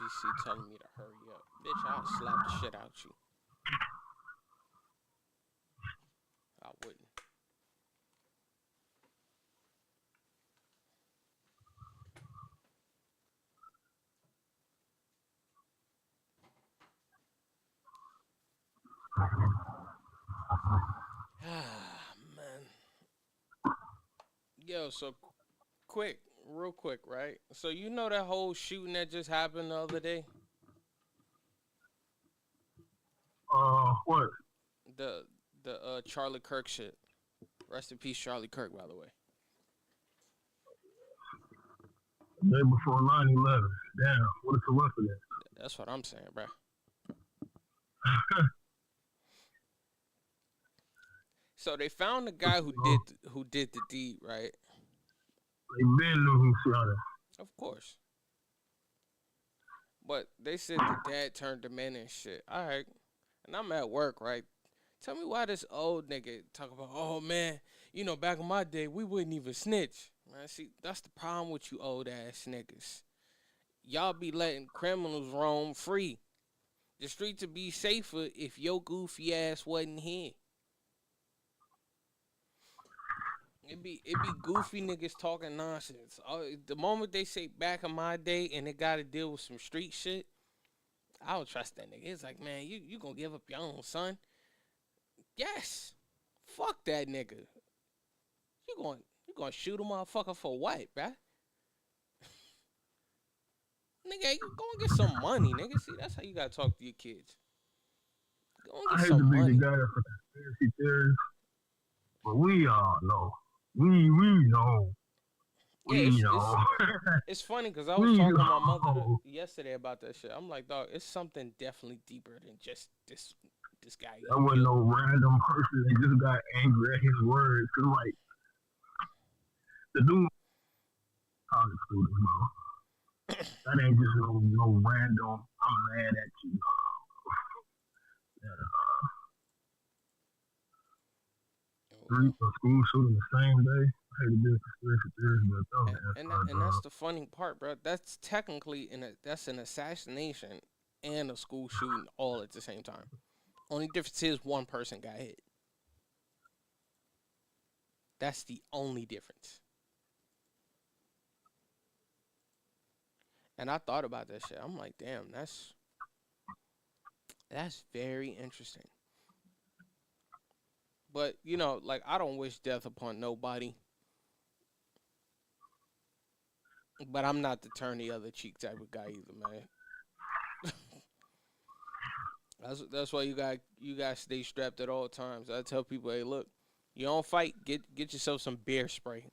PC telling me to hurry up. Bitch, I'd slap the shit out you. I wouldn't. Ah, man. Yo, so quick, real quick, right? So you know that whole shooting that just happened the other day? What? The the Charlie Kirk shit. Rest in peace, Charlie Kirk, by the way. The day before 9/11. Damn, what a coincidence. That's what I'm saying, bruh. So they found the guy So, who did the deed, right? they been knew who shot him. Of course. But they said the dad turned him in and shit. All right. And I'm at work, right? Tell me why this old nigga talk about, oh man, back in my day, we wouldn't even snitch. Man, see, that's the problem with you old ass niggas. Y'all be letting criminals roam free. The streets would be safer if your goofy ass wasn't here. It be goofy niggas talking nonsense. The moment they say back in my day and they got to deal with some street shit, I don't trust that nigga. It's like, man, you gonna give up your own son? Yes. Fuck that nigga. You gonna shoot a motherfucker for what, bruh? Nigga, you go and get some money, nigga. See, that's how you gotta talk to your kids. Go and get I hate to some be the money. guy for conspiracy theories, but we all know. We know. Yeah, We know. it's funny because I was we talking to my mother know. yesterday about that shit. I'm like, dog, it's something definitely deeper than just this guy That getting wasn't killed. no random person that just got angry at his words. Cause like the dude college students, bro. That ain't just no random. I'm mad at you. Yeah, Well, street or school shooting the same day. I hate to be a conspiracy theorist, but that was our and that's job. the funny part, bro. That's technically that's an assassination and a school shooting all at the same time. Only difference is one person got hit. That's the only difference. And I thought about that shit. I'm like, damn, that's very interesting. But like I don't wish death upon nobody. But I'm not the turn the other cheek type of guy either, man. That's why you got to stay strapped at all times. I tell people, hey, look, you don't fight, get yourself some bear spray,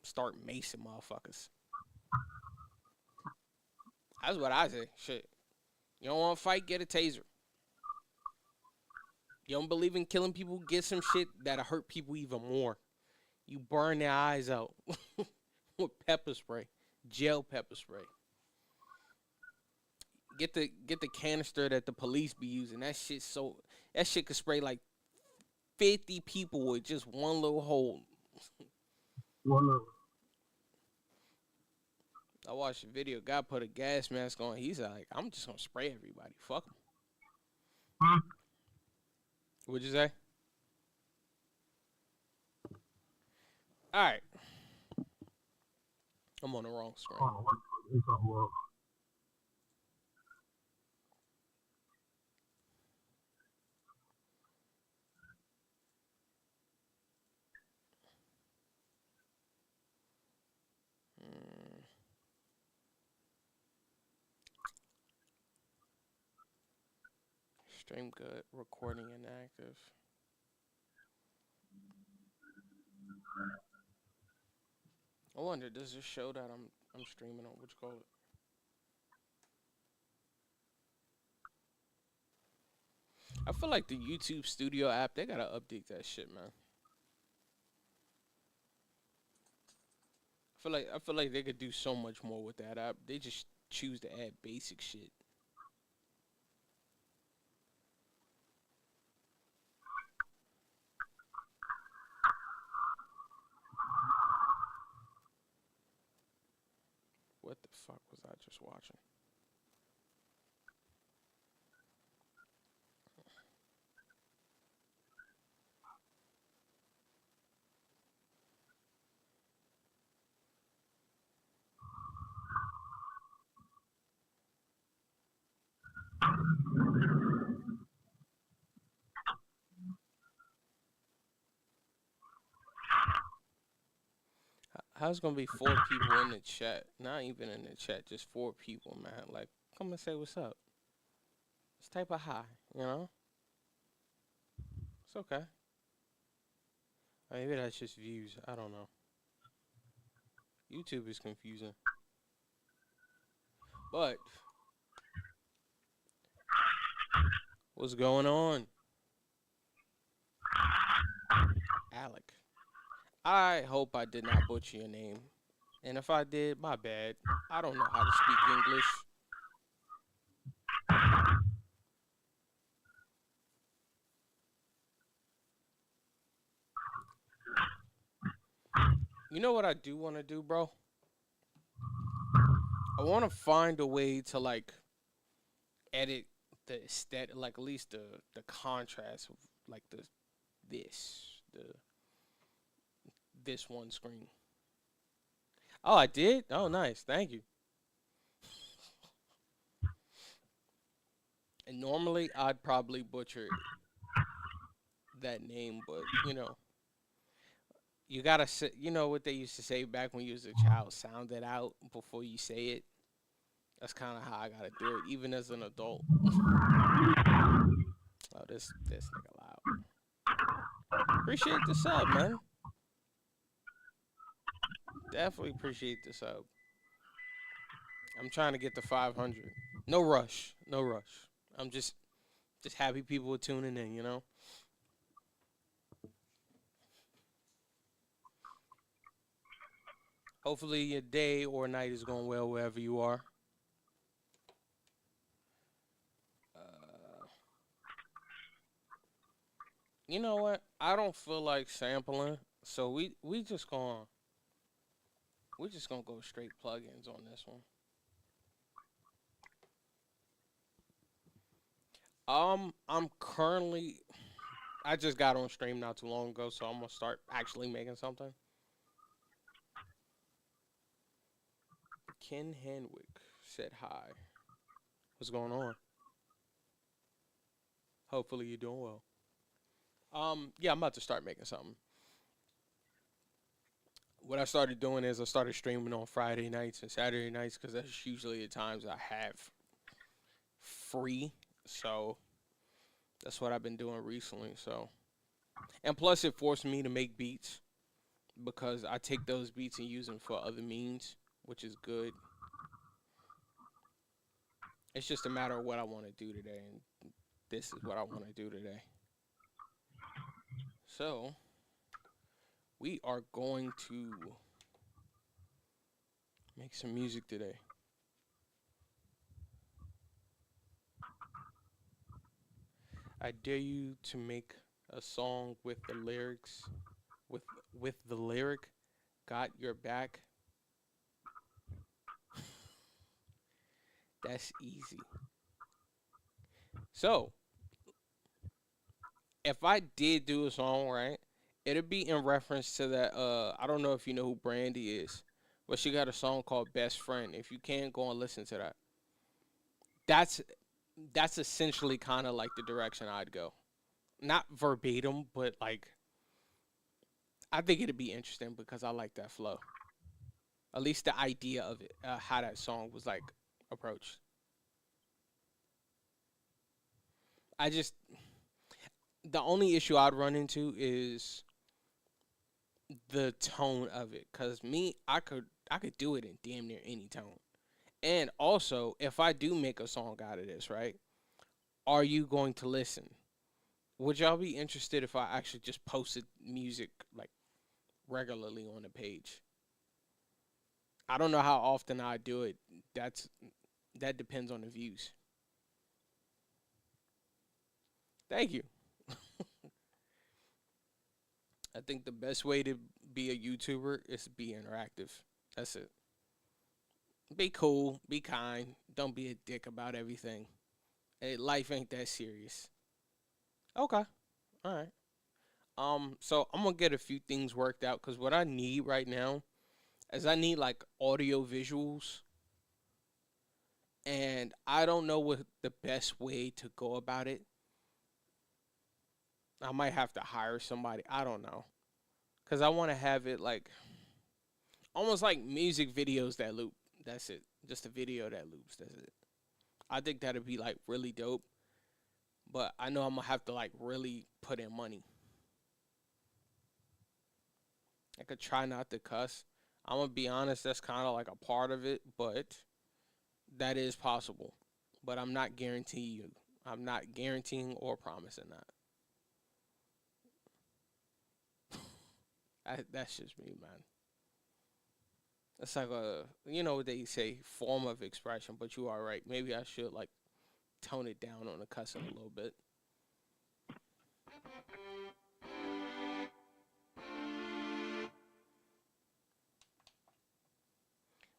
start macing motherfuckers. That's what I say. Shit, you don't want to fight, get a taser. You don't believe in killing people, get some shit that'll hurt people even more. You burn their eyes out with pepper spray, gel pepper spray. Get the canister that the police be using. That shit could spray like 50 people with just one little hole. One of I watched a video. Guy put a gas mask on. He's like, I'm just gonna spray everybody. Fuck them. huh? What'd you say? All right, I'm on the wrong screen. Oh, what you talking about? Mm, stream good. Recording inactive. I wonder, does this show that I'm streaming on? What you call it? I feel like the YouTube Studio app. They gotta update that shit, man. I feel like they could do so much more with that app. They just choose to add basic shit. What the fuck was I just watching? How's gonna be four people in the chat? Not even in the chat, just four people, man. Like, come and say what's up. Just type a hi, you know? It's okay. Maybe that's just views. I don't know. YouTube is confusing. But what's going on, Alec? I hope I did not butcher your name. And if I did, my bad. I don't know how to speak English. You know what I do want to do, bro? I want to find a way to like edit the aesthetic, like at least the contrast of like the this one screen. Oh, I did. Oh, nice. Thank you. And normally I'd probably butcher that name, but you gotta say, you know what they used to say back when you was a child, sound it out before you say it. That's kind of how I gotta do it, even as an adult. Oh, this nigga loud. Appreciate the sub, man. Definitely appreciate the sub. I'm trying to get to 500. No rush, no rush. I'm just happy people are tuning in, you know. Hopefully your day or night is going well wherever you are. Uh, you know what? I don't feel like sampling, so we just gonna go straight plugins on this one. I'm currently I just got on stream not too long ago, so I'm gonna start actually making something. Ken Hanwick said hi. What's going on? Hopefully you're doing well. Yeah, I'm about to start making something. What I started doing is I started streaming on Friday nights and Saturday nights because that's usually the times I have free. So that's what I've been doing recently. So, and plus it forced me to make beats because I take those beats and use them for other means, which is good. It's just a matter of what I want to do today, and this is what I want to do today. So we are going to make some music today. I dare you to make a song with the lyrics with with the lyric "Got Your Back." That's easy. So, if I did do a song, right, it'd be in reference to that I don't know if you know who Brandy is, but she got a song called Best Friend. If you can go and listen to that. That's that's essentially kind of like the direction I'd go. Not verbatim, but like I think it'd be interesting because I like that flow. At least the idea of it, how that song was like approached. I just the only issue I'd run into is the tone of it, cause me, I could do it in damn near any tone. And also, if I do make a song out of this, right? Are you going to listen? Would y'all be interested if I actually just posted music like regularly on the page? I don't know how often I do it. That's that depends on the views. Thank you. I think the best way to be a YouTuber is to be interactive. That's it. Be cool, be kind, don't be a dick about everything. Hey, life ain't that serious. Okay. All right. So I'm gonna get a few things worked out because what I need right now is I need like audio visuals, and I don't know what the best way to go about it. I might have to hire somebody. I don't know. Cause I want to have it like almost like music videos that loop. That's it. Just a video that loops. That's it. I think that'd be like really dope. But I know I'm gonna have to like really put in money. I could try not to cuss. I'm gonna be honest. That's kind of like a part of it, but that is possible. But I'm not guaranteeing you. I'm not guaranteeing or promising that. That's just me, man. It's like what they say, form of expression. But you are right. Maybe I should like tone it down on the cussing a little bit.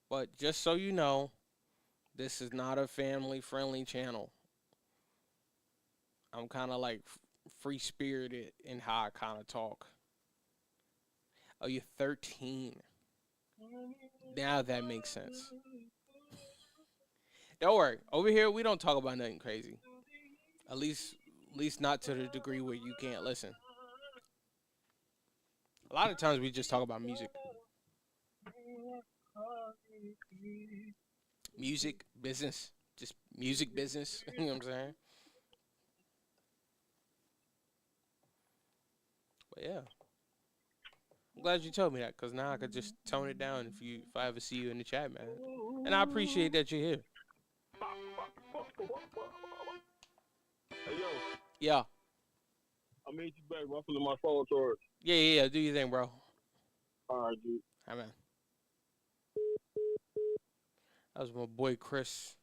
But just so you know, this is not a family friendly channel. I'm kind of like free spirited in how I kind of talk. Oh, you're 13. Now that makes sense. Don't worry. Over here, we don't talk about nothing crazy. At least not to the degree where you can't listen. A lot of times we just talk about music. Music, business. Just music business. You know what I'm saying? But yeah. I'm glad you told me that, because now I could just tone it down if I ever see you in the chat, man. And I appreciate that you're here. Hey, yo. Yeah. I made you back, bro. I'm feeling my phone charge. Yeah. Do your thing, bro. All right, dude. Hi, man. That was my boy Chris.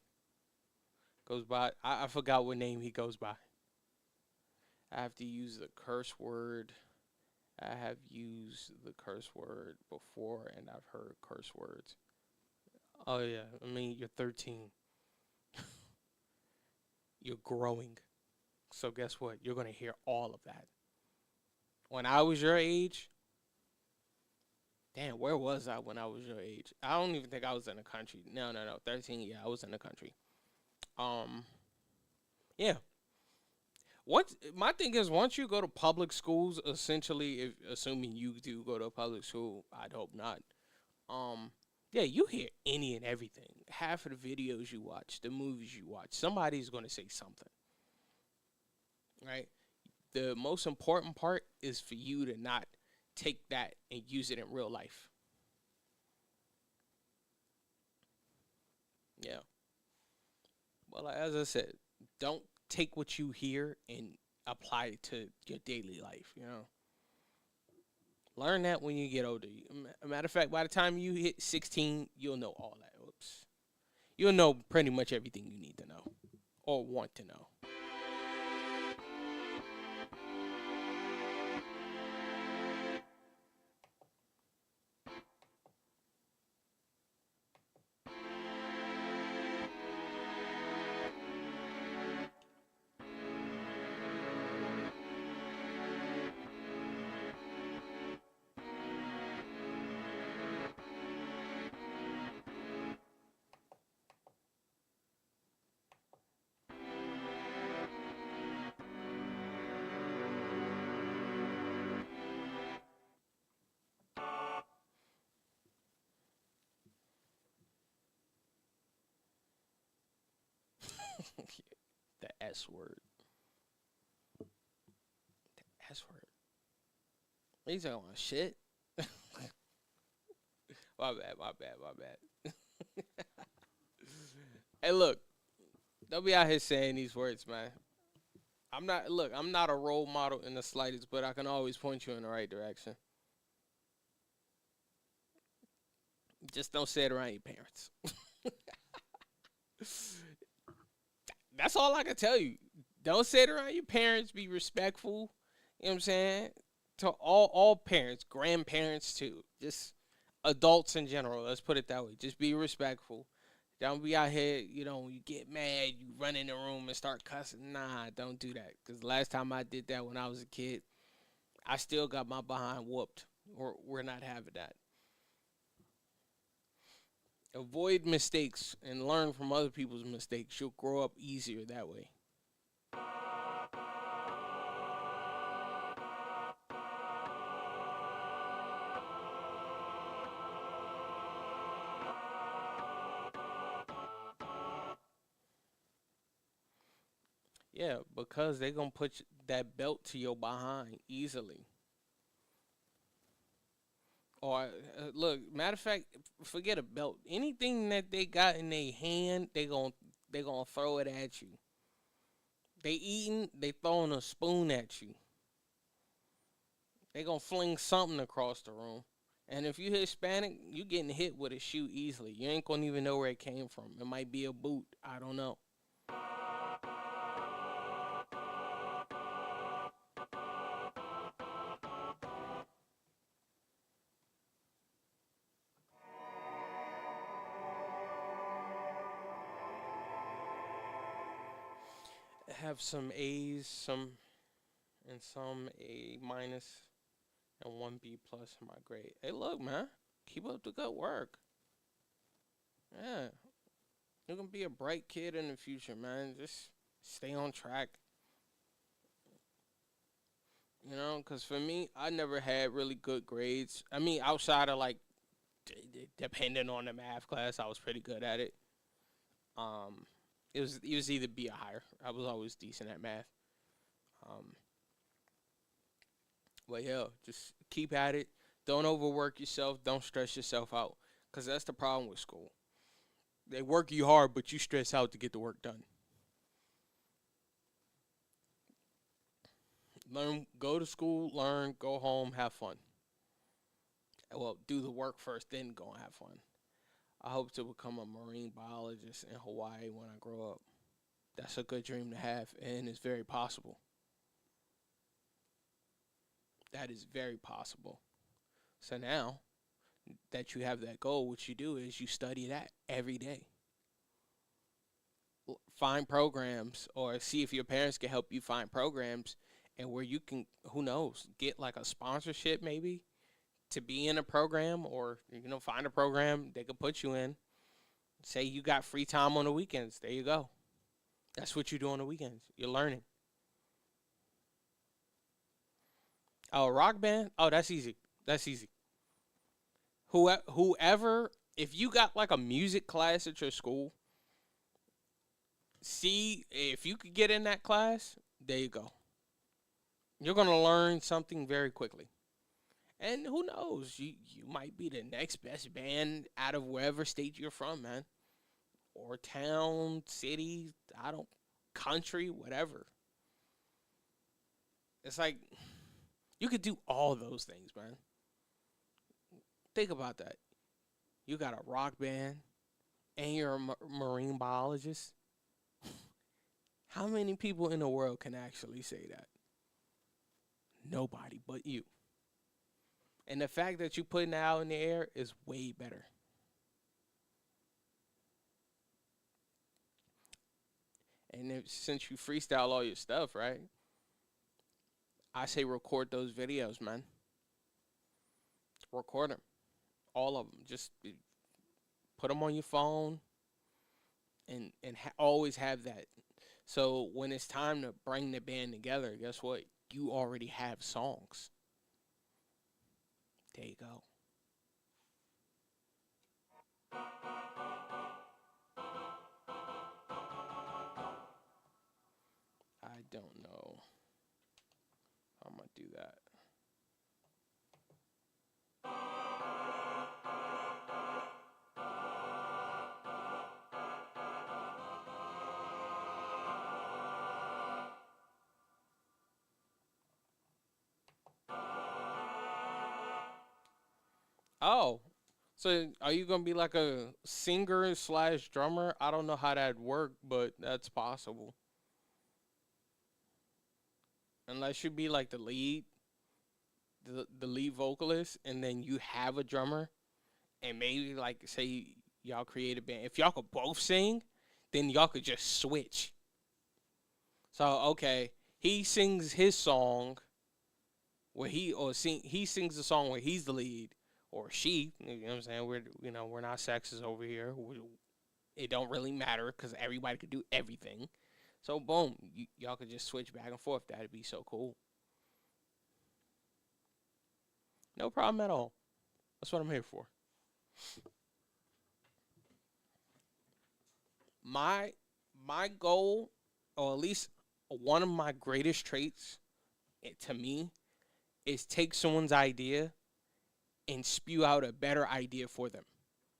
Goes by. I forgot what name he goes by. I have to use the curse word. I have used the curse word before, and I've heard curse words. Oh, yeah. I mean, you're 13. You're growing. So guess what? You're going to hear all of that. When I was your age, damn, where was I when I was your age? I don't even think I was in the country. No. 13, yeah, I was in the country. Yeah. My thing is, once you go to public schools, essentially, assuming you do go to a public school, I'd hope not. Yeah, you hear any and everything. Half of the videos you watch, the movies you watch, somebody's going to say something. Right? The most important part is for you to not take that and use it in real life. Yeah. Well, as I said, don't take what you hear and apply it to your daily life, Learn that when you get older. Matter of fact, by the time you hit 16, you'll know all that. Oops. You'll know pretty much everything you need to know or want to know. The S word. The S word. He's talking about shit. My bad. Hey, look. Don't be out here saying these words, man. I'm not a role model in the slightest, but I can always point you in the right direction. Just don't say it around your parents. That's all I can tell you. Don't say it around your parents. Be respectful. You know what I'm saying? To all parents, grandparents too. Just adults in general. Let's put it that way. Just be respectful. Don't be out here, you get mad, you run in the room and start cussing. Nah, don't do that. Because last time I did that when I was a kid, I still got my behind whooped. We're not having that. Avoid mistakes and learn from other people's mistakes. You'll grow up easier that way. Yeah, because they gonna put that belt to your behind easily. Or look, matter of fact, forget a belt. Anything that they got in their hand, they gonna throw it at you. They eating, they throwing a spoon at you. They gonna fling something across the room. And if you Hispanic, you getting hit with a shoe easily. You ain't gonna even know where it came from. It might be a boot. I don't know. Have some A's, some A minus, and one B plus in my grade. Hey, look, man, keep up the good work. Yeah, you're gonna be a bright kid in the future, man. Just stay on track. You know, because for me, I never had really good grades. I mean, outside of like, depending on the math class, I was pretty good at it. Um, it was either B or higher. I was always decent at math. Um, but yeah, just keep at it. Don't overwork yourself. Don't stress yourself out, because that's the problem with school. They work you hard, but you stress out to get the work done. Learn, go to school, learn, go home, have fun. Well, do the work first, then go and have fun. I hope to become a marine biologist in Hawaii when I grow up. That's a good dream to have, and it's very possible. That is very possible. So now that you have that goal, what you do is you study that every day. Find programs or see if your parents can help you find programs and where you can, who knows, get like a sponsorship maybe to be in a program, or find a program they could put you in. Say you got free time on the weekends. There you go. That's what you do on the weekends. You're learning. Oh, rock band? Oh, that's easy. That's easy. Whoever, if you got like a music class at your school, see if you could get in that class, there you go. You're going to learn something very quickly. And who knows, you might be the next best band out of wherever state you're from, man. Or town, city, I don't, country, whatever. It's like you could do all those things, man. Think about that. You got a rock band and you're a marine biologist. How many people in the world can actually say that? Nobody but you. And the fact that you putting it out in the air is way better. And since you freestyle all your stuff, right? I say record those videos, man. Record them, all of them. Just put them on your phone, and always have that. So when it's time to bring the band together, guess what? You already have songs. There you go. I don't know how I'm gonna do that. Oh, so are you gonna be like a singer slash drummer? I don't know how that'd work, but that's possible. Unless you be like the lead vocalist, and then you have a drummer, and maybe like say y'all create a band. If y'all could both sing, then y'all could just switch. So okay, he sings his song where he sings the song where he's the lead, or she. You know what I'm saying? We're not sexist over here. It don't really matter because everybody could do everything. So boom, y'all could just switch back and forth. That'd be so cool. No problem at all. That's what I'm here for. My my goal, or at least one of my greatest traits, to me, is take someone's idea and spew out a better idea for them.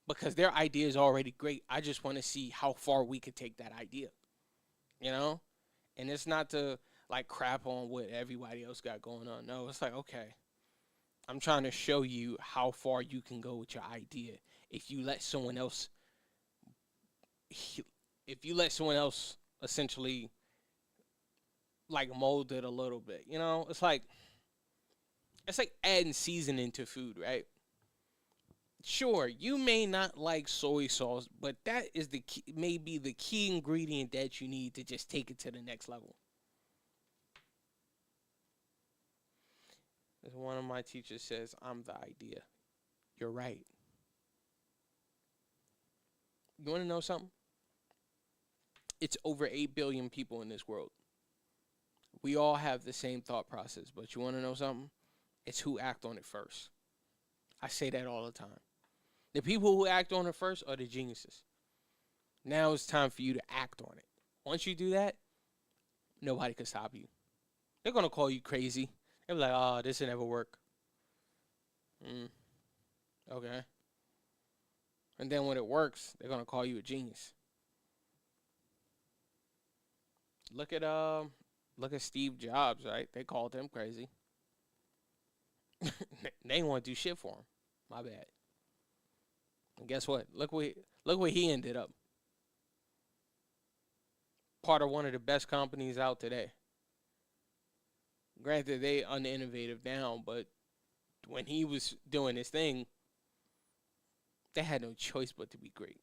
Because their idea is already great. I just want to see how far we could take that idea. You know? And it's not to like crap on what everybody else got going on. No, it's like, okay, I'm trying to show you how far you can go with your idea if you let someone else essentially like mold it a little bit. You know? It's like adding seasoning to food, right? Sure, you may not like soy sauce, but that is the key, maybe the key ingredient that you need to just take it to the next level. As one of my teachers says, I'm the idea. You're right. You want to know something? It's over 8 billion people in this world. We all have the same thought process, but you want to know something? It's who act on it first. I say that all the time. The people who act on it first are the geniuses. Now it's time for you to act on it. Once you do that, nobody can stop you. They're going to call you crazy. They'll be like, oh, this will never work. Okay. And then when it works, they're going to call you a genius. Look at Steve Jobs, right? They called him crazy. They didn't want to do shit for him. My bad. And guess what? Look where he ended up. Part of one of the best companies out today. Granted, they uninnovative now, but when he was doing his thing, they had no choice but to be great.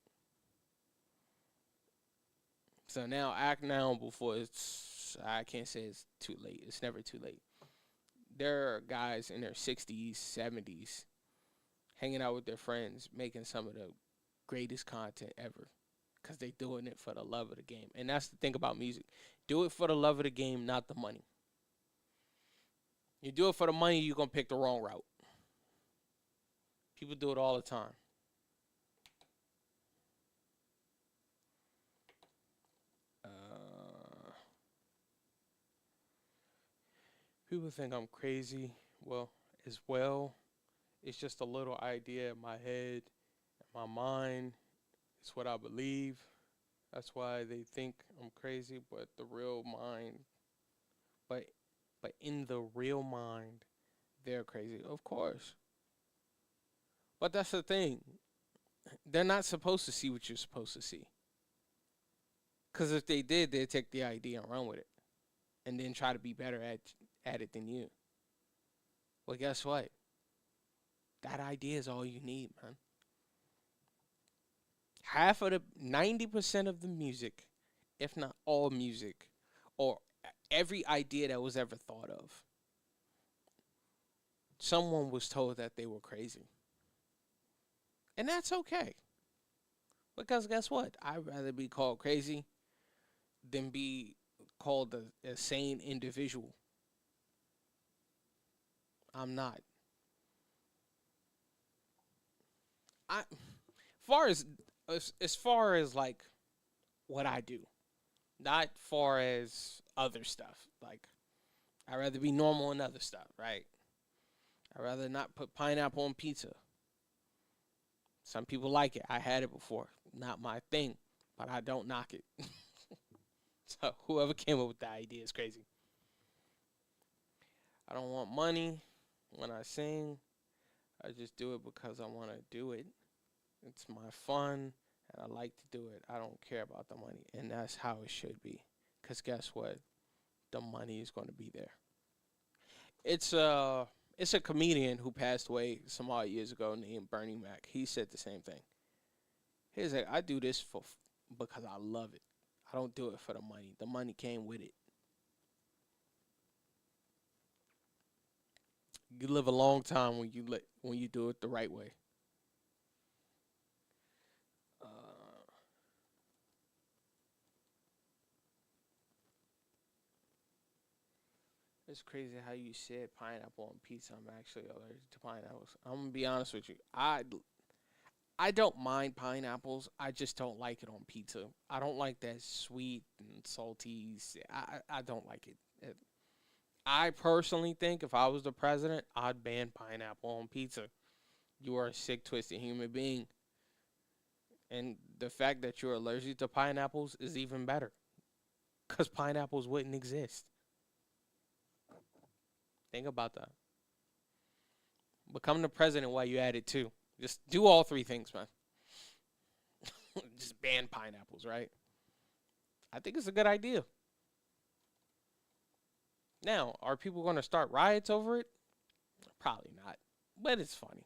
So now, act now before I can't say it's too late. It's never too late. There are guys in their 60s, 70s, hanging out with their friends, making some of the greatest content ever. Because they're doing it for the love of the game. And that's the thing about music. Do it for the love of the game, not the money. You do it for the money, you're going to pick the wrong route. People do it all the time. People think I'm crazy. Well, it's just a little idea in my head, in my mind. It's what I believe. That's why they think I'm crazy, but in the real mind, they're crazy. Of course. But that's the thing. They're not supposed to see what you're supposed to see. Because if they did, they'd take the idea and run with it. And then try to be better at it than you. Well, guess what? That idea is all you need, man. 90% of the music, if not all music, or every idea that was ever thought of, someone was told that they were crazy. And that's okay. Because guess what? I'd rather be called crazy than be called a sane individual. I'm not. As far as like what I do, not far as other stuff. Like I'd rather be normal in other stuff, right? I'd rather not put pineapple on pizza. Some people like it. I had it before. Not my thing, but I don't knock it. So whoever came up with the idea is crazy. I don't want money when I sing. I just do it because I want to do it. It's my fun, and I like to do it. I don't care about the money, and that's how it should be. Because guess what? The money is going to be there. It's a comedian who passed away some odd years ago named Bernie Mac. He said the same thing. He's like, I do this because I love it. I don't do it for the money. The money came with it. You live a long time when you do it the right way. Uh, it's crazy how you said pineapple on pizza. I'm actually allergic to pineapples. I'm gonna be honest with you. I don't mind pineapples. I just don't like it on pizza. I don't like that sweet and salty. I don't like it. I personally think if I was the president, I'd ban pineapple on pizza. You are a sick, twisted human being. And the fact that you're allergic to pineapples is even better. Because pineapples wouldn't exist. Think about that. Become the president while you at it too. Just do all three things, man. Just ban pineapples, right? I think it's a good idea. Now, are people going to start riots over it? Probably not. But it's funny.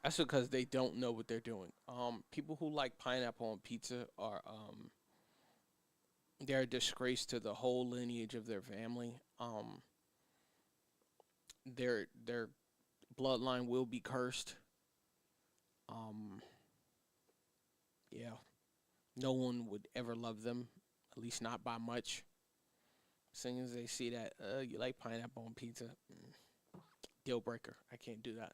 That's because they don't know what they're doing. People who like pineapple on pizza are they're a disgrace to the whole lineage of their family. Their bloodline will be cursed. Um, yeah, no one would ever love them, at least not by much. As soon as they see that, you like pineapple on pizza, deal breaker. I can't do that.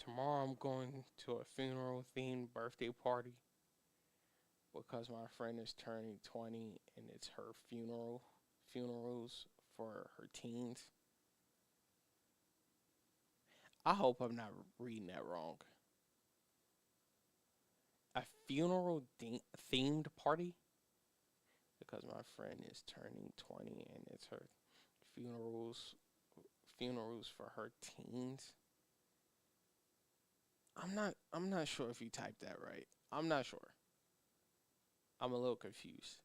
Tomorrow I'm going to a funeral themed birthday party because my friend is turning 20 and it's her funerals for her teens. I hope I'm not reading that wrong. A themed party because my friend is turning 20 and it's her funerals funerals for her teens. I'm not sure if you typed that right. I'm not sure. I'm a little confused.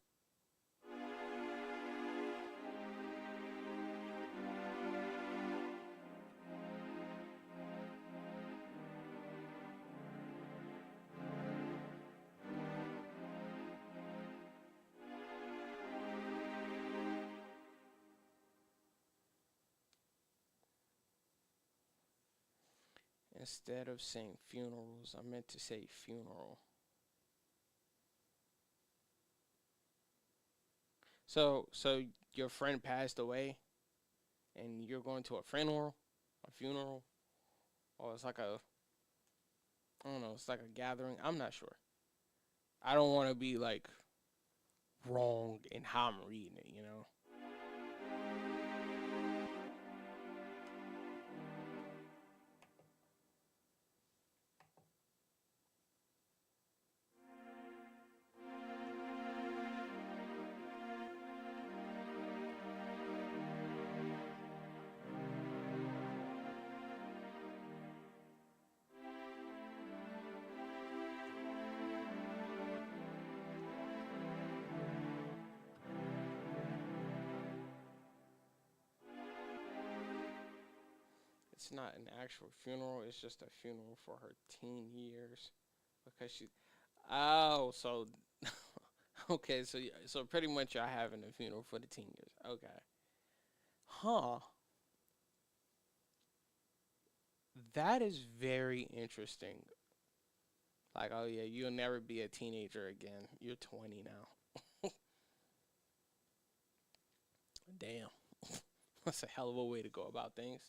Instead of saying funerals, I meant to say funeral. So your friend passed away and you're going to a funeral, or it's like a I don't know, it's like a gathering. I'm not sure. I don't want to be like wrong in how I'm reading it. It's not an actual funeral. It's just a funeral for her teen years because she. Oh, so okay, so pretty much y'all having a funeral for the teen years. Okay, huh? That is very interesting. Like, oh yeah, you'll never be a teenager again. You're 20 now. Damn, that's a hell of a way to go about things.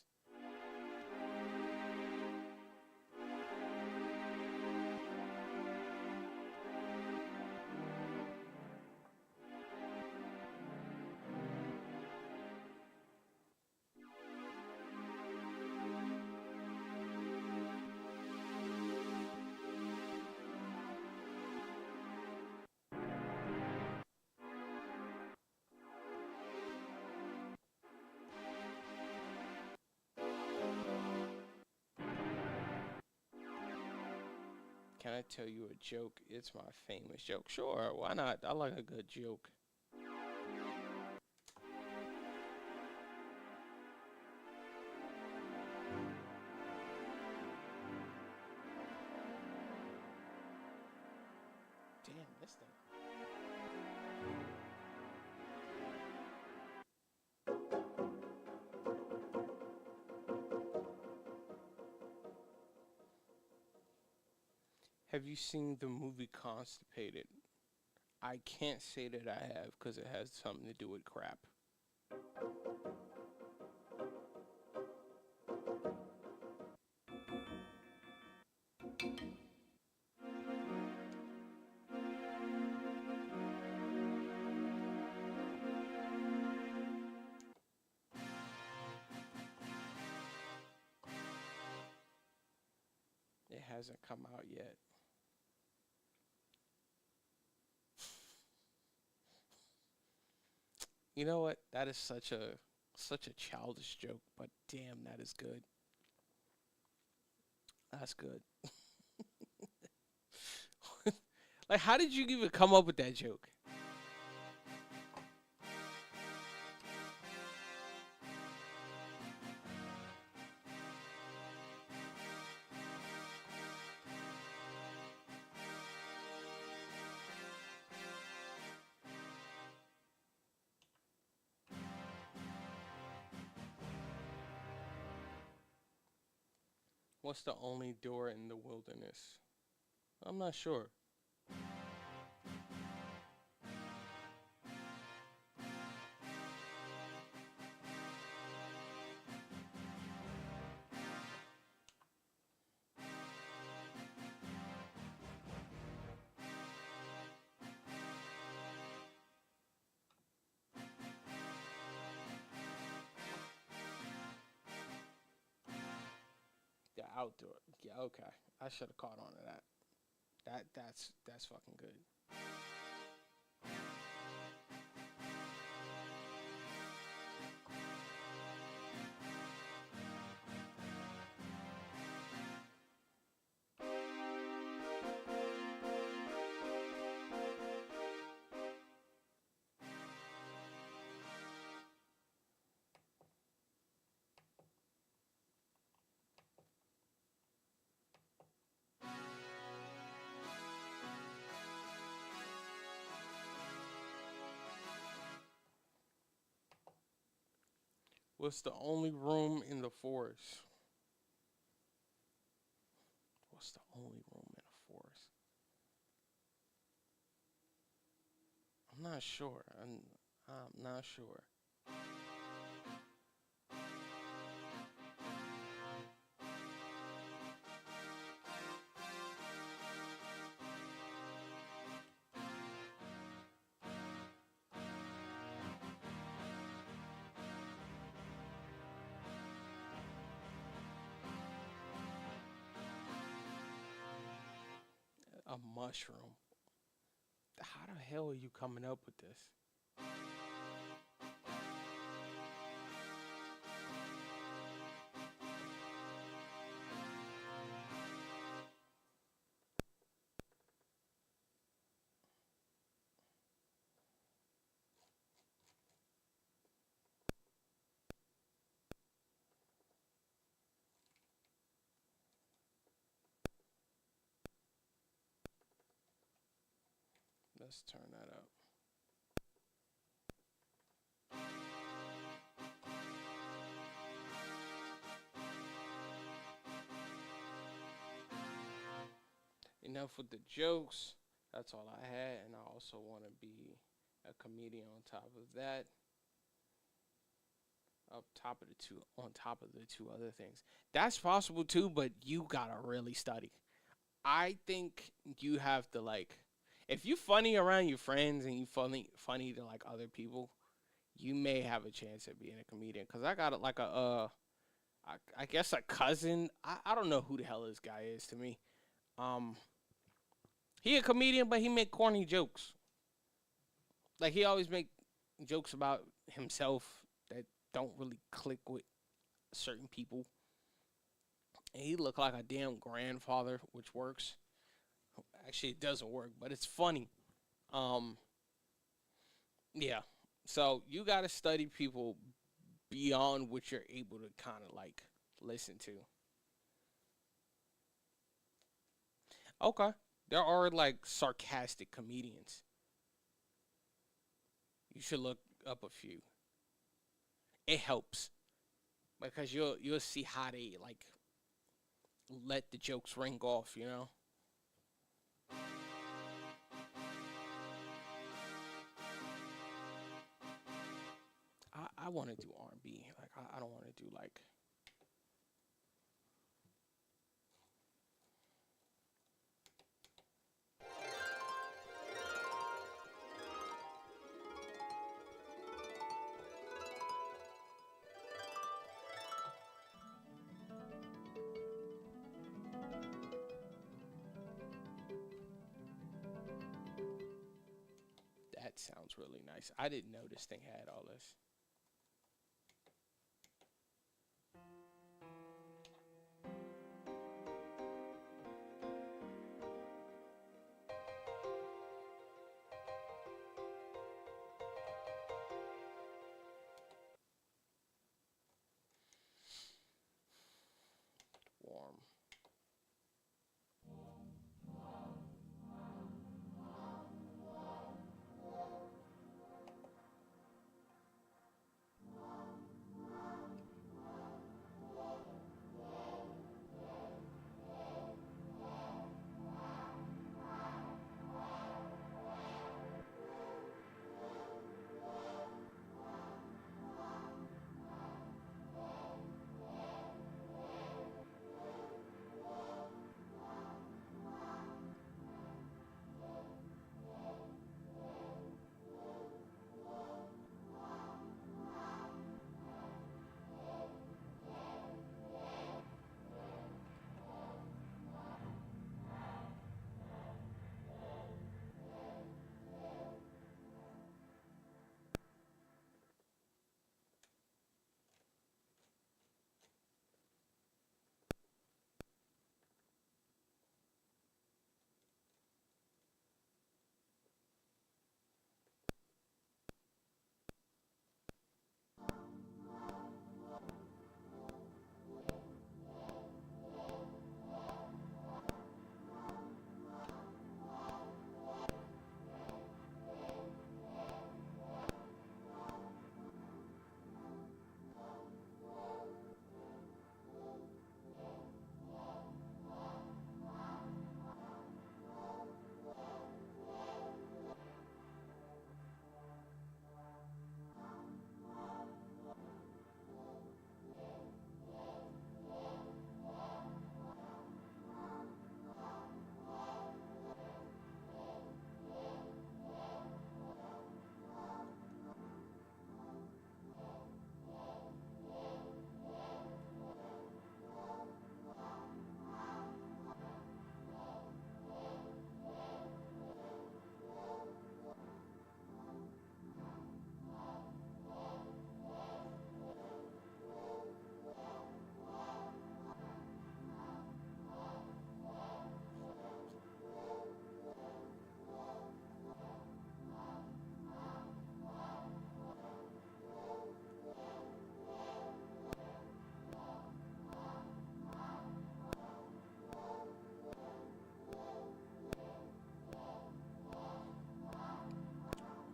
Can I tell you a joke? It's my famous joke. Sure, why not? I like a good joke. Damn, this thing. Have you seen the movie Constipated? I can't say that I have because it has something to do with crap. It hasn't come out yet. You know what? That is such a childish joke, but damn, that is good. That's good. Like, how did you even come up with that joke? What's the only door in the wilderness? I'm not sure. The outdoor. Yeah, okay. I should have caught on to that. That's fucking good. What's the only room in the forest? What's the only room in a forest? I'm not sure. I'm not sure. A mushroom. How the hell are you coming up with this? Let's turn that up. Enough with the jokes. That's all I had, and I also want to be a comedian on top of that. On top of the two other things. That's possible too, but you gotta really study. I think you have to like, if you funny around your friends and you funny to like other people, you may have a chance at being a comedian. Cause I got like I guess a cousin. I don't know who the hell this guy is to me. Um, he a comedian, but he make corny jokes. Like he always make jokes about himself that don't really click with certain people. And he look like a damn grandfather, which works. Actually, it doesn't work, but it's funny. Um, yeah. So you got to study people beyond what you're able to kind of like listen to. Okay. There are like sarcastic comedians. You should look up a few. It helps because you'll see how they like let the jokes ring off, you know? I want to do R&B. Like I don't want to do like that sounds really nice. I didn't know this thing had all this. Warm.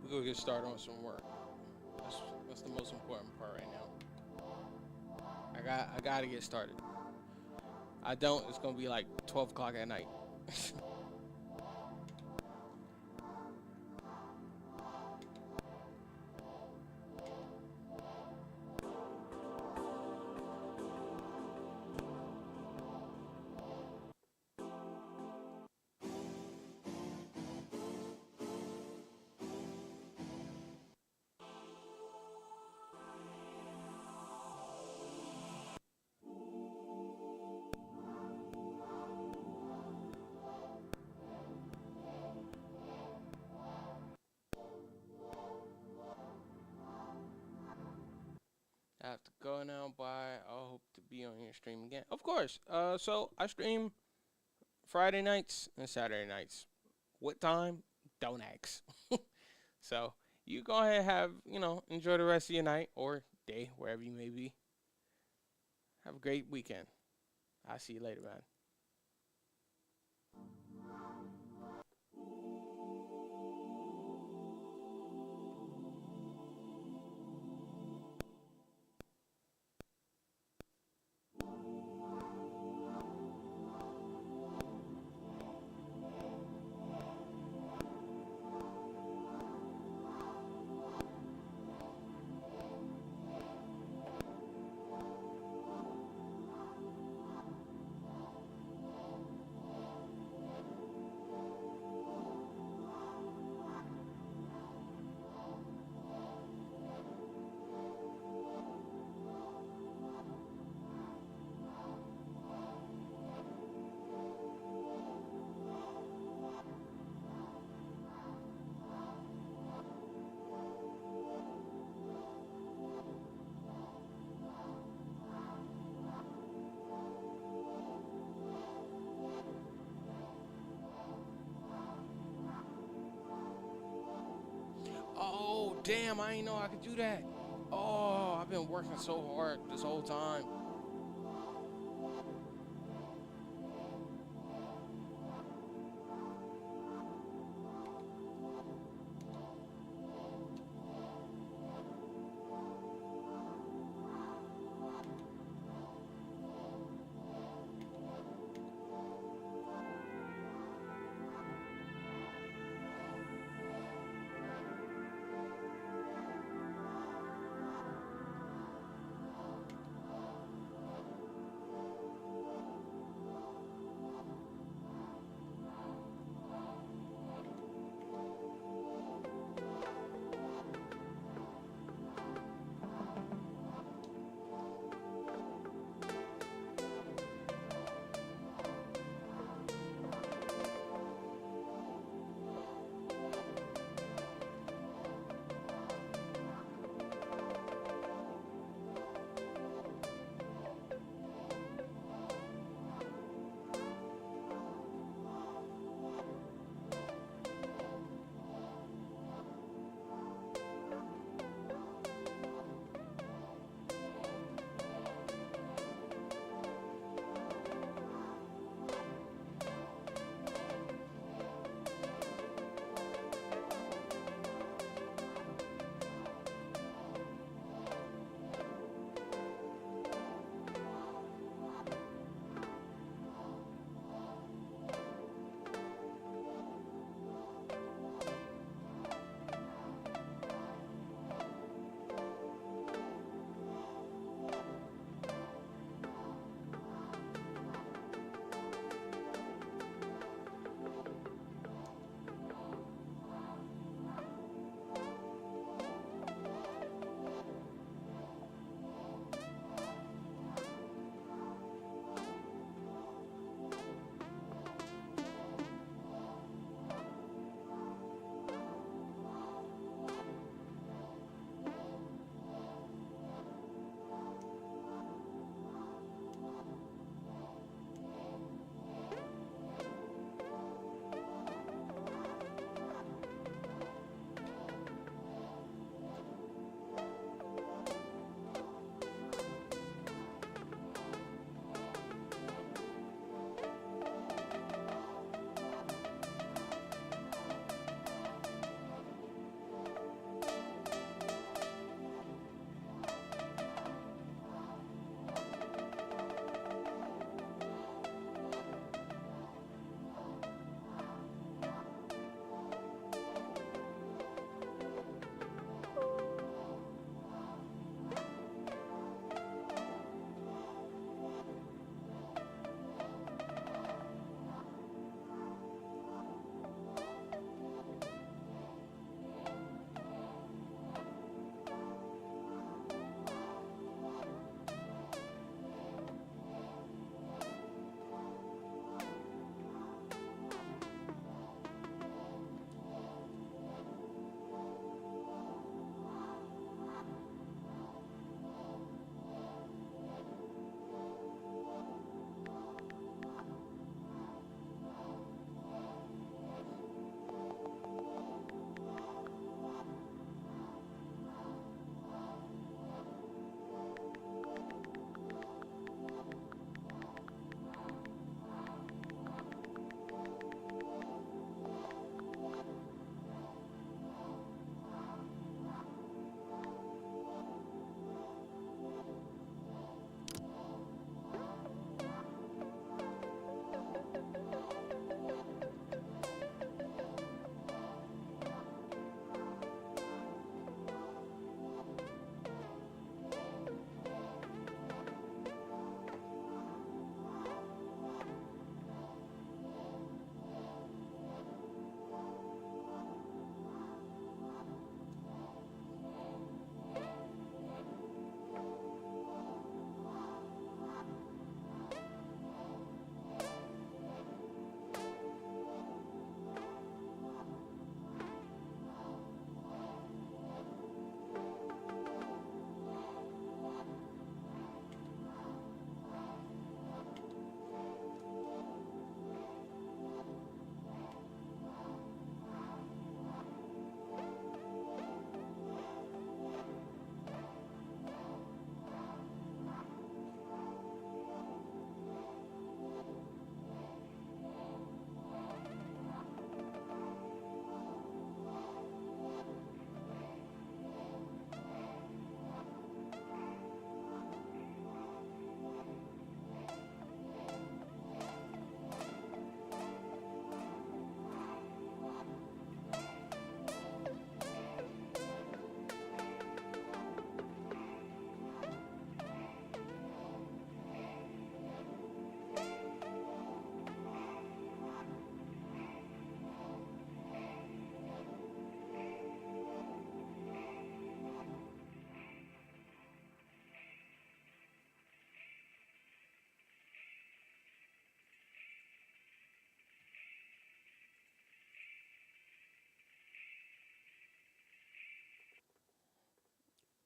We're gonna get started on some work. That's that's the most important part right now. I gotta get started. I don't. It's gonna be like 12 o'clock at night. I have to go now. Bye. I hope to be on your stream again. Of course. So I stream Friday nights and Saturday nights. What time? Don't ask. So you go ahead and have, enjoy the rest of your night or day, wherever you may be. Have a great weekend. I'll see you later, man. Oh, damn, I didn't know I could do that. Oh, I've been working so hard this whole time.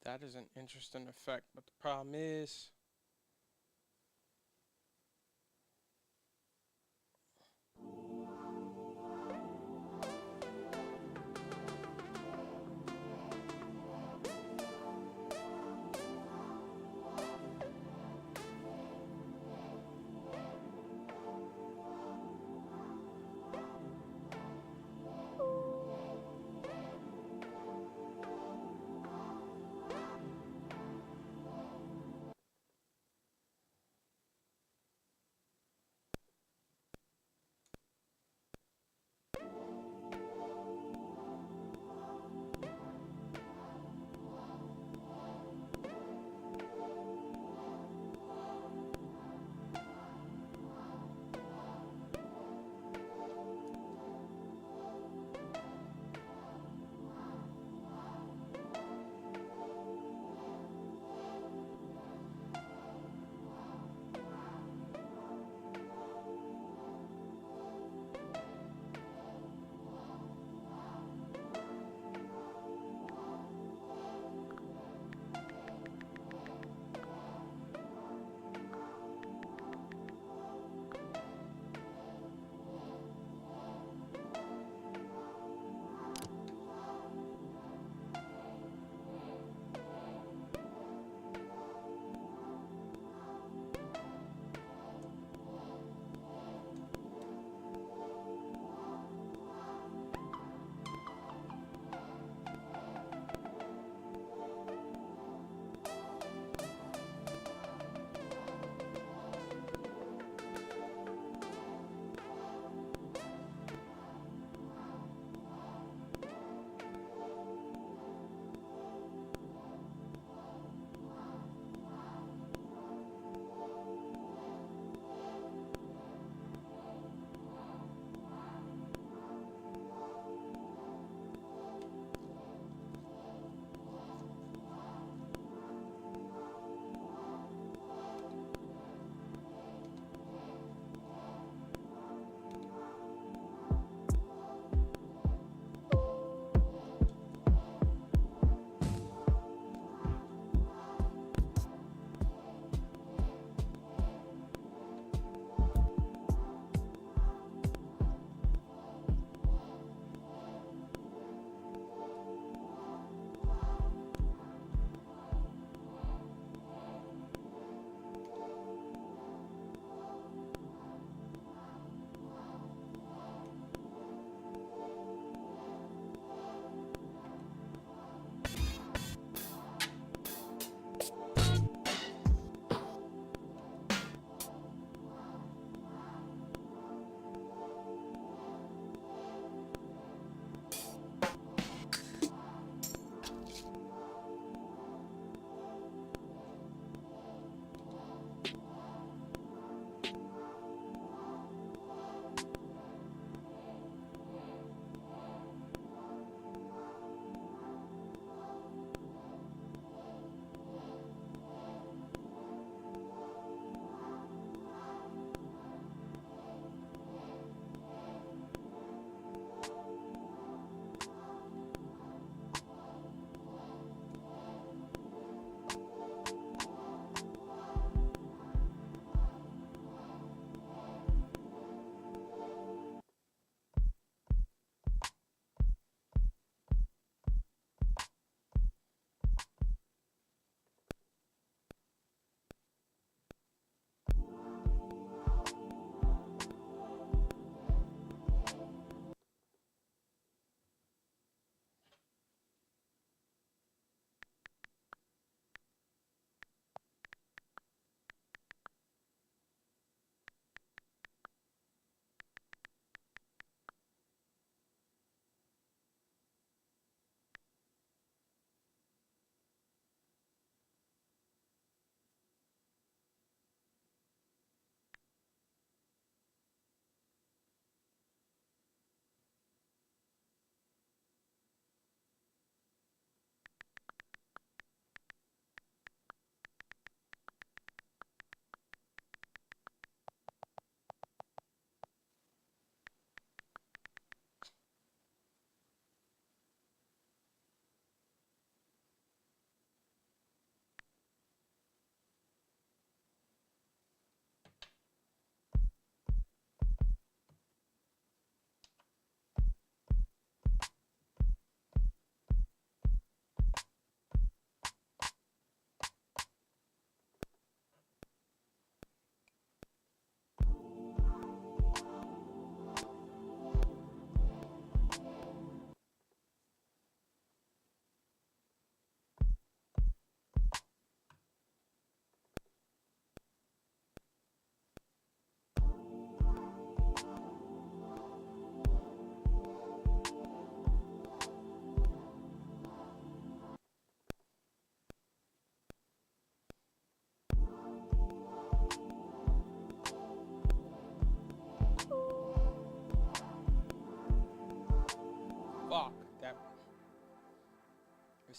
That is an interesting effect, but the problem is,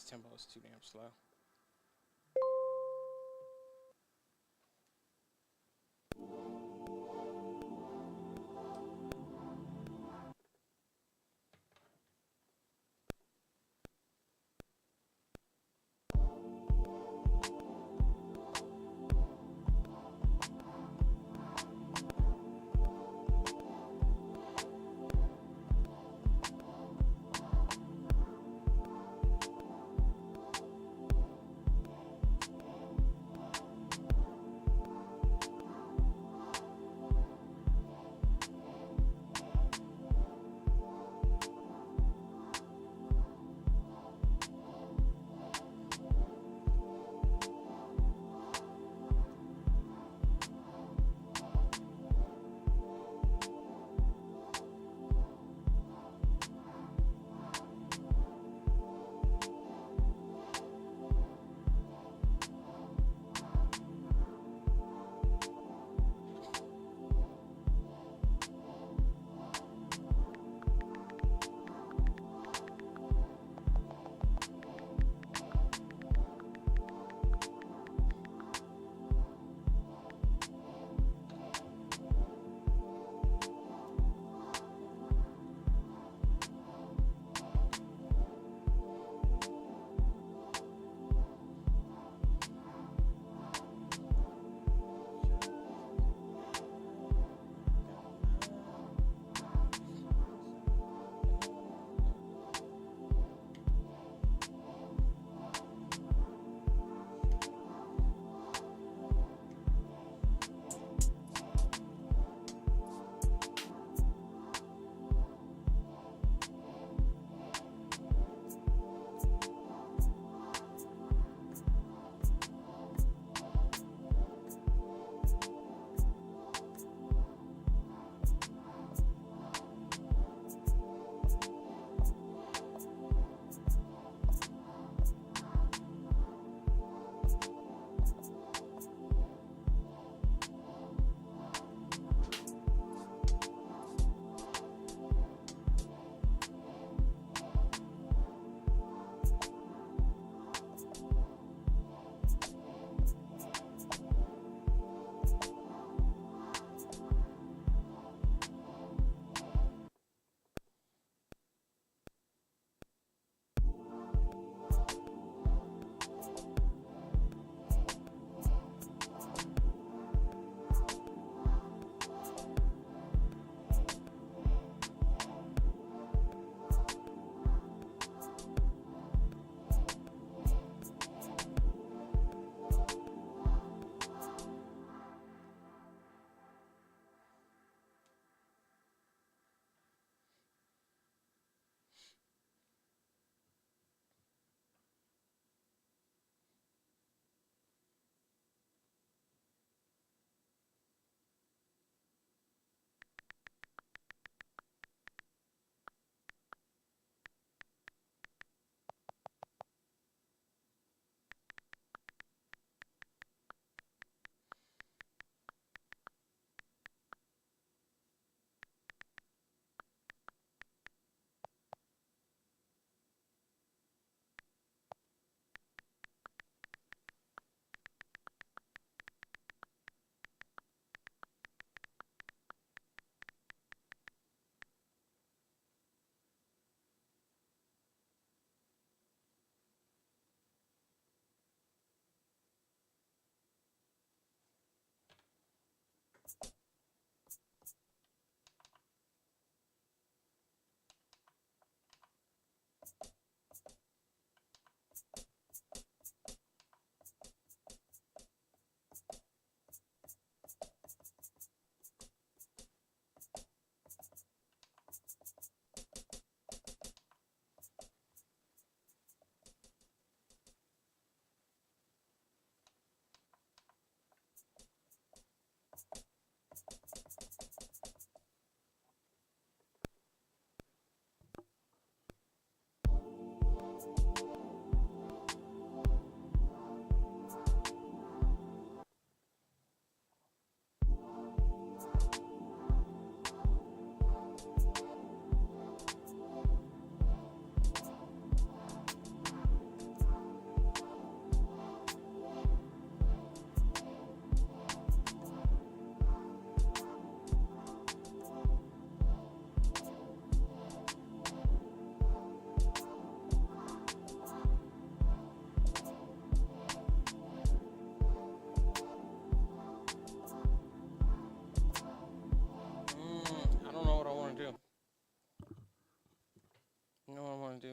This tempo is too damn slow.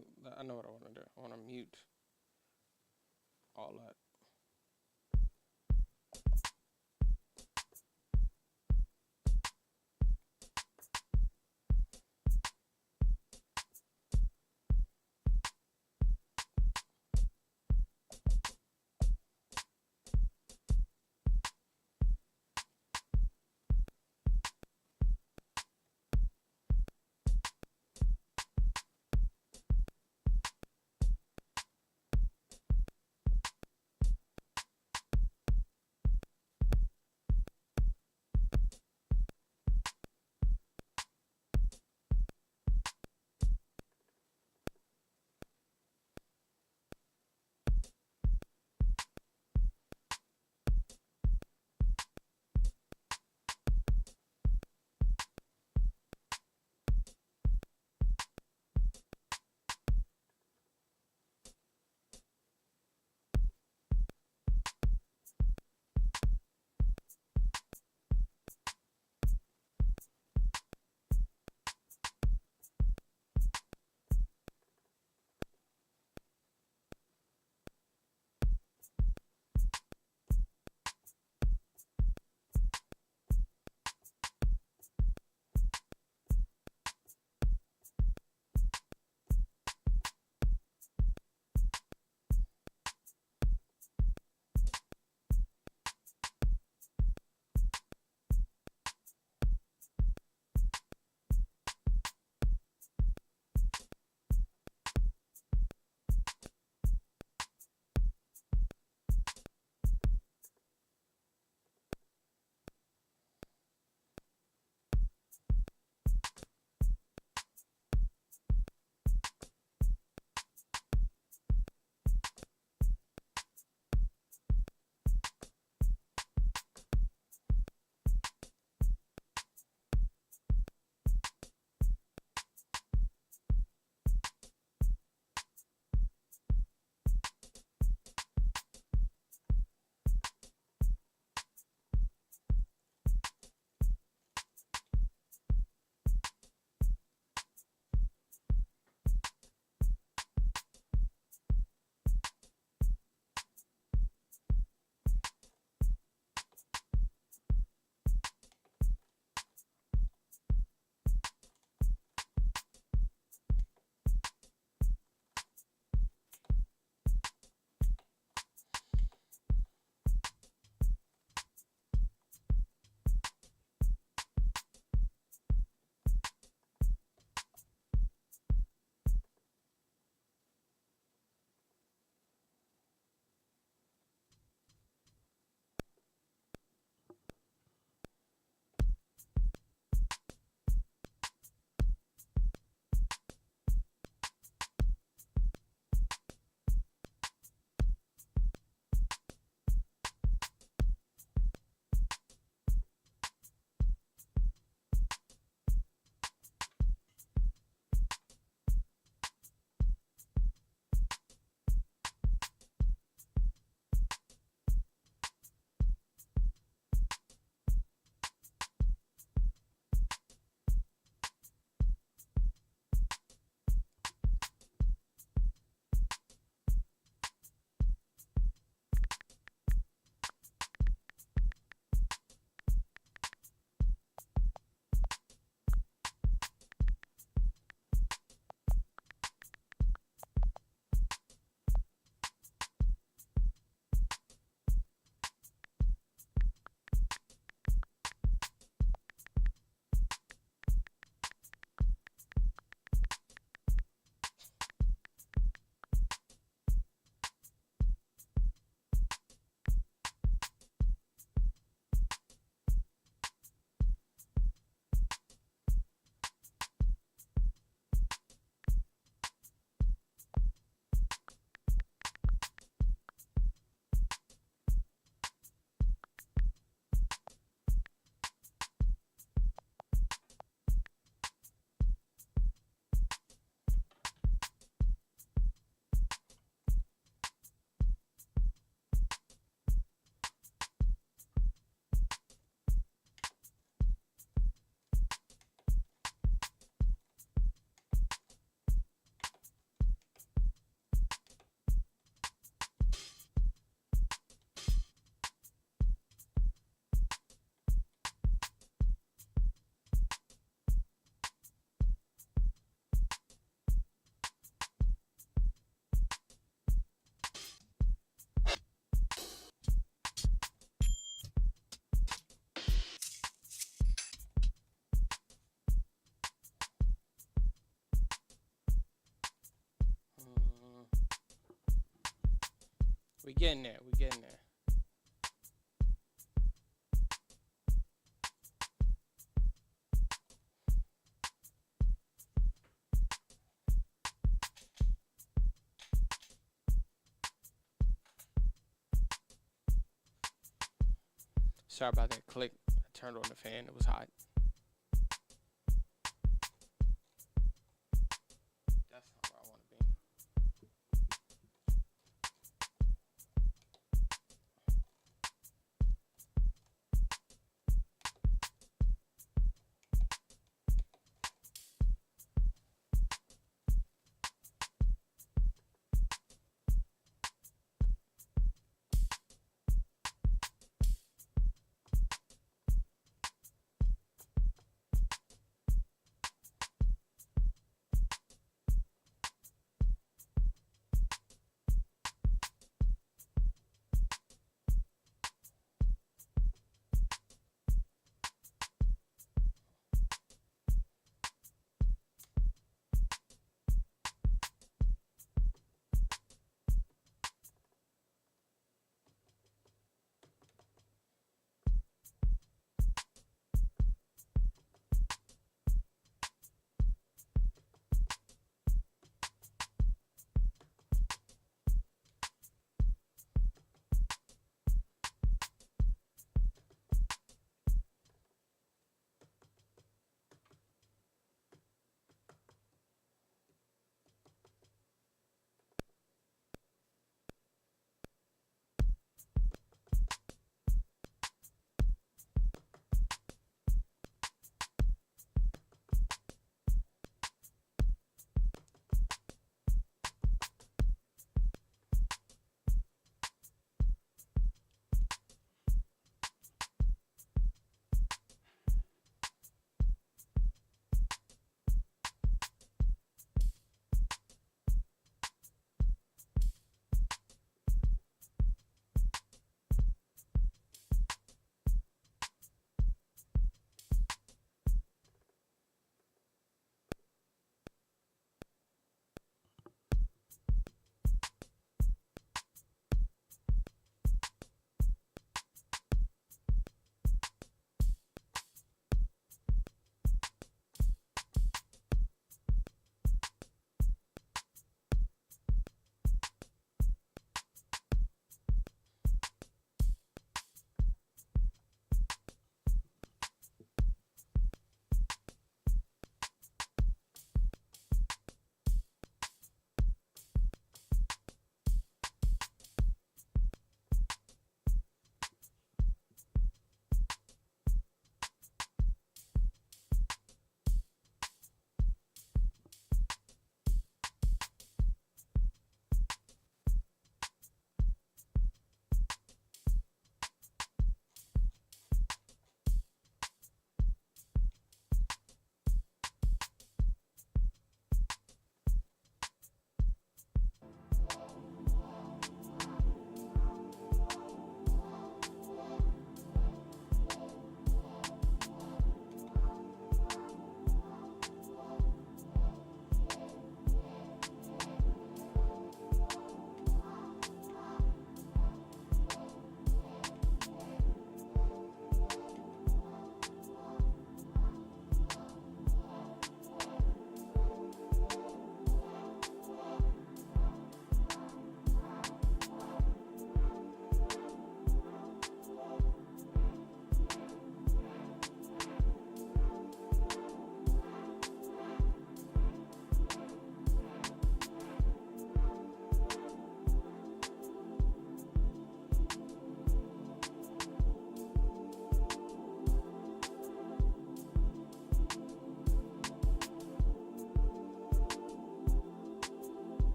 do. I know what I want to do. I want to mute all that. We getting there. We getting there. Sorry about that click. I turned on the fan. It was hot. That's not where I want to be.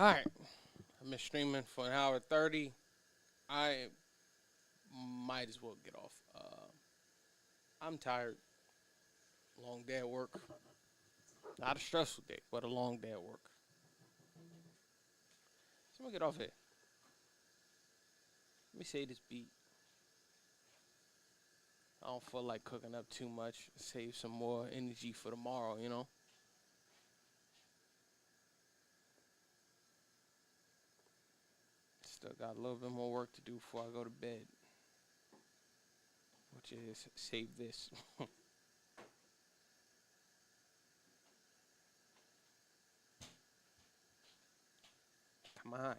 All right, I've been streaming for an hour 30. I might as well get off. I'm tired. Long day at work. Not a stressful day, but a long day at work. So I'm gonna get off here. Let me say this beat. I don't feel like cooking up too much. Save some more energy for tomorrow, you know? Still got a little bit more work to do before I go to bed. Which is save this. Come on.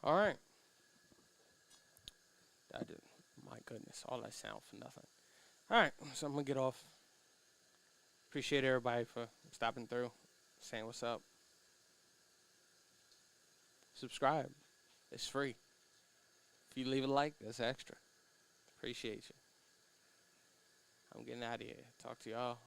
All right. That did, my goodness, all that sound for nothing. All right, so I'm gonna get off. Appreciate everybody for stopping through, saying what's up. Subscribe, it's free. If you leave a like, that's extra. Appreciate you. I'm getting out of here. Talk to y'all